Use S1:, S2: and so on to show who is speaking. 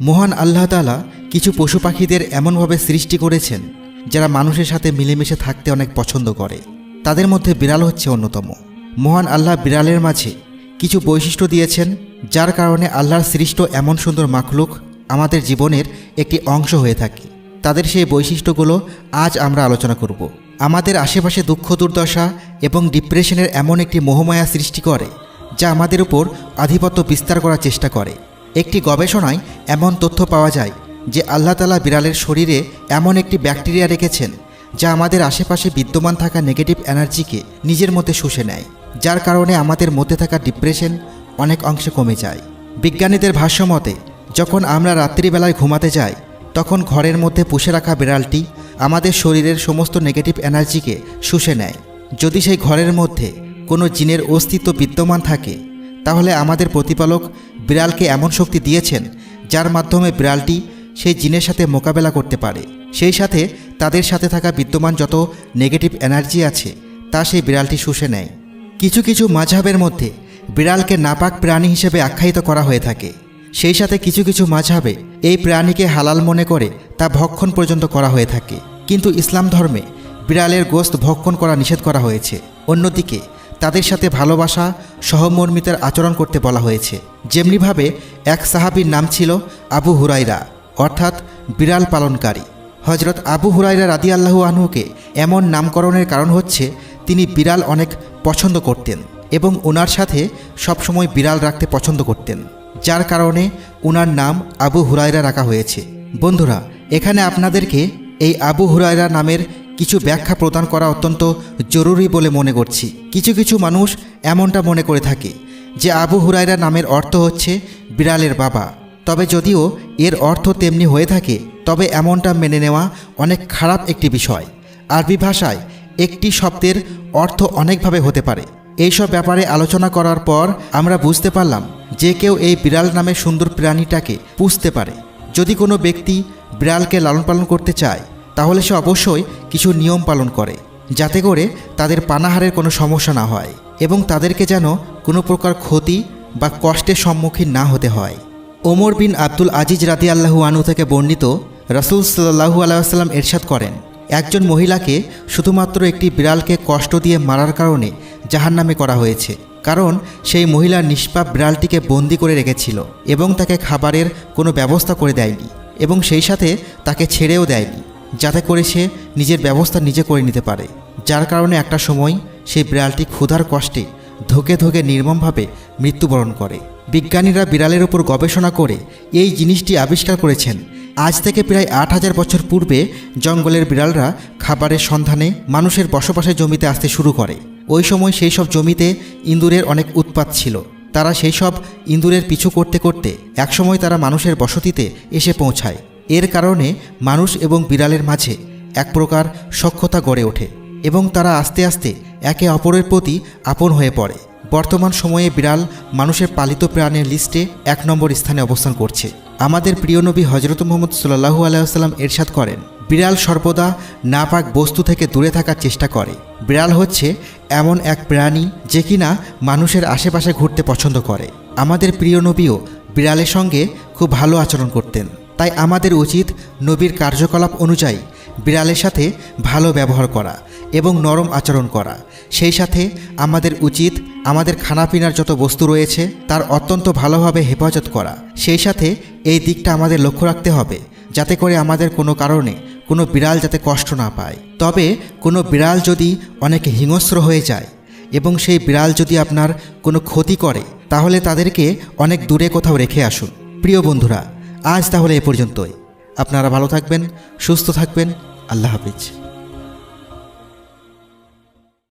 S1: মহান আল্লাহ তাআলা কিছু পশু পাখিদের এমনভাবে সৃষ্টি করেছেন যারা মানুষের সাথে মিলেমিশে থাকতে অনেক পছন্দ করে। তাদের মধ্যে বিড়াল হচ্ছে অন্যতম। মহান আল্লাহ বিড়ালের মাঝে কিছু বৈশিষ্ট্য দিয়েছেন যার কারণে আল্লাহর সৃষ্ট এমন সুন্দর মাখলুক আমাদের জীবনের একটি অংশ হয়ে থাকে। তাদের সেই বৈশিষ্ট্যগুলো আজ আমরা আলোচনা করব। আমাদের আশেপাশে দুঃখ দুর্দশা এবং ডিপ্রেশনের এমন একটি মোহমায়া সৃষ্টি করে যা আমাদের উপর আধিপত্য বিস্তার করার চেষ্টা করে। একটি গবেষণায় এমন তথ্য পাওয়া যায় যে আল্লাহ তাআলা বিড়ালের শরীরে এমন একটি ব্যাকটেরিয়া রেখেছেন যা আমাদের আশেপাশে বিদ্যমান থাকা নেগেটিভ এনার্জিকে নিজের মধ্যে শুষে নেয়, যার কারণে আমাদের মধ্যে থাকা ডিপ্রেশন অনেক অংশে কমে যায়। বিজ্ঞানীদের ভাষ্যমতে যখন আমরা রাত্রিবেলায় ঘুমাতে যাই তখন ঘরের মধ্যে পুষে রাখা বিড়ালটি আমাদের শরীরের সমস্ত নেগেটিভ এনার্জিকে শুষে নেয়। যদি সেই ঘরের মধ্যে কোনো জিনের অস্তিত্ব বিদ্যমান থাকে তাহলে আমাদের প্রতিপালক বিড়ালকে এমন শক্তি দিয়েছেন যার মাধ্যমে বিড়ালটি সেই জিনের সাথে মোকাবেলা করতে পারে। সেই সাথে তাদের সাথে থাকা বিদ্যমান যত নেগেটিভ এনার্জি আছে তা সেই বিড়ালটি শুষে নেয়। কিছু কিছু মাযহাবের মধ্যে বিড়ালকে নাপাক প্রাণী হিসেবে আখ্যায়িত করা হয়ে থাকে। সেই সাথে কিছু কিছু মাযহাবে এই প্রাণীকে হালাল মনে করে তা ভক্ষণ পর্যন্ত করা হয়ে থাকে। কিন্তু ইসলাম ধর্মে বিড়ালের গোশত ভক্ষণ করা নিষেধ করা হয়েছে। অন্যদিকে তাদের সাথে ভালোবাসা সহমর্মিতার আচরণ করতে বলা হয়েছে। যেমনিভাবে এক সাহাবীর নাম ছিল আবু হুরায়রা, অর্থাৎ বিড়াল পালনকারী। হজরত আবু হুরায়রা রাদিয়াল্লাহু আনহুকে এমন নামকরণের কারণ হচ্ছে তিনি বিড়াল অনেক পছন্দ করতেন এবং ওনার সাথে সবসময় বিড়াল রাখতে পছন্দ করতেন, যার কারণে ওনার নাম আবু হুরায়রা রাখা হয়েছে। বন্ধুরা, এখানে আপনাদেরকে এই আবু হুরায়রা নামের কিছু ব্যাখ্যা প্রদান করা অত্যন্ত জরুরি বলে মনে করছি। কিছু কিছু মানুষ এমনটা মনে করে থাকে যে আবু হুরায়রা নামের অর্থ হচ্ছে বিড়ালের বাবা। তবে যদিও এর অর্থ তেমনি হয়ে থাকে তবে এমনটা মেনে নেওয়া অনেক খারাপ একটি বিষয়। আরবি ভাষায় একটি শব্দের অর্থ অনেকভাবে হতে পারে। এইসব ব্যাপারে আলোচনা করার পর আমরা বুঝতে পারলাম যে কেউ এই বিড়াল নামের সুন্দর প্রাণীটাকে পুষতে পারে। যদি কোনো ব্যক্তি বিড়ালকে লালন পালন করতে চায় তাহলে সে অবশ্যই কিছু নিয়ম পালন করে যাতে করে তাদের পানাহারের কোনো সমস্যা না হয় এবং তাদেরকে যেন কোনো প্রকার ক্ষতি বা কষ্টের সম্মুখীন না হতে হয়। ওমর বিন আব্দুল আজিজ রাদিয়াল্লাহু আনহু থেকে বর্ণিত, রাসূল সাল্লাল্লাহু আলাইহি ওয়াসাল্লাম ইরশাদ করেন, একজন মহিলাকে শুধুমাত্র একটি বিড়ালকে কষ্ট দিয়ে মারার কারণে জাহান্নামে করা হয়েছে, কারণ সেই মহিলা নিষ্পাপ বিড়ালটিকে বন্দি করে রেখেছিল এবং তাকে খাবারের কোনো ব্যবস্থা করে দেয়নি এবং সেই সাথে তাকে ছেড়েও দেয়নি যাতে করে সে নিজের ব্যবস্থা নিজে করে নিতে পারে, যার কারণে একটা সময় সেই বিড়ালটি ক্ষুধার কষ্টে ধোকে ধোকে নির্মমভাবে মৃত্যুবরণ করে। বিজ্ঞানীরা বিড়ালের উপর গবেষণা করে এই জিনিসটি আবিষ্কার করেছেন। আজ থেকে প্রায় ৮,০০০ বছর পূর্বে জঙ্গলের বিড়ালরা খাবারের সন্ধানে মানুষের বসবাসের জমিতে আসতে শুরু করে। ওই সময় সেই সব জমিতে ইঁদুরের অনেক উৎপাত ছিল। তারা সেই সব ইঁদুরের পিছু করতে করতে একসময় তারা মানুষের বসতিতে এসে পৌঁছায়। এর কারণে মানুষ এবং বিড়ালের মাঝে এক প্রকার সখ্যতা গড়ে ওঠে এবং তারা আস্তে আস্তে একে অপরের প্রতি আপন হয়ে পড়ে। বর্তমান সময়ে বিড়াল মানুষের পালিত প্রাণের লিস্টে ১ নম্বর স্থানে অবস্থান করছে। আমাদের প্রিয় নবী হযরত মুহাম্মদ সাল্লাল্লাহু আলাইহি ওয়াসাল্লাম ইরশাদ করেন, বিড়াল সর্বদা নাপাক বস্তু থেকে দূরে থাকার চেষ্টা করে। বিড়াল হচ্ছে এমন এক প্রাণী যে কিনা মানুষের আশেপাশে ঘুরতে পছন্দ করে। আমাদের প্রিয় নবীও বিড়ালের সঙ্গে খুব ভালো আচরণ করতেন। তাই আমাদের উচিত নবীর কার্যকলাপ অনুযায়ী বিড়ালের সাথে ভালো ব্যবহার করা এবং নরম আচরণ করা। সেই সাথে আমাদের উচিত আমাদের খানাপিনার যত বস্তু রয়েছে তার অত্যন্ত ভালোভাবে হেফাজত করা। সেই সাথে এই দিকটা আমাদের লক্ষ্য রাখতে হবে যাতে করে আমাদের কোনো কারণে কোনো বিড়াল যাতে কষ্ট না পায়। তবে কোনো বিড়াল যদি অনেক হিংস্র হয়ে যায় এবং সেই বিড়াল যদি আপনার কোনো ক্ষতি করে তাহলে তাদেরকে অনেক দূরে কোথাও রেখে আসুন। প্রিয় বন্ধুরা, আজ তাহলে এ পর্যন্তই। আপনারা ভালো থাকবেন, সুস্থ থাকবেন। আল্লাহ হাফেজ।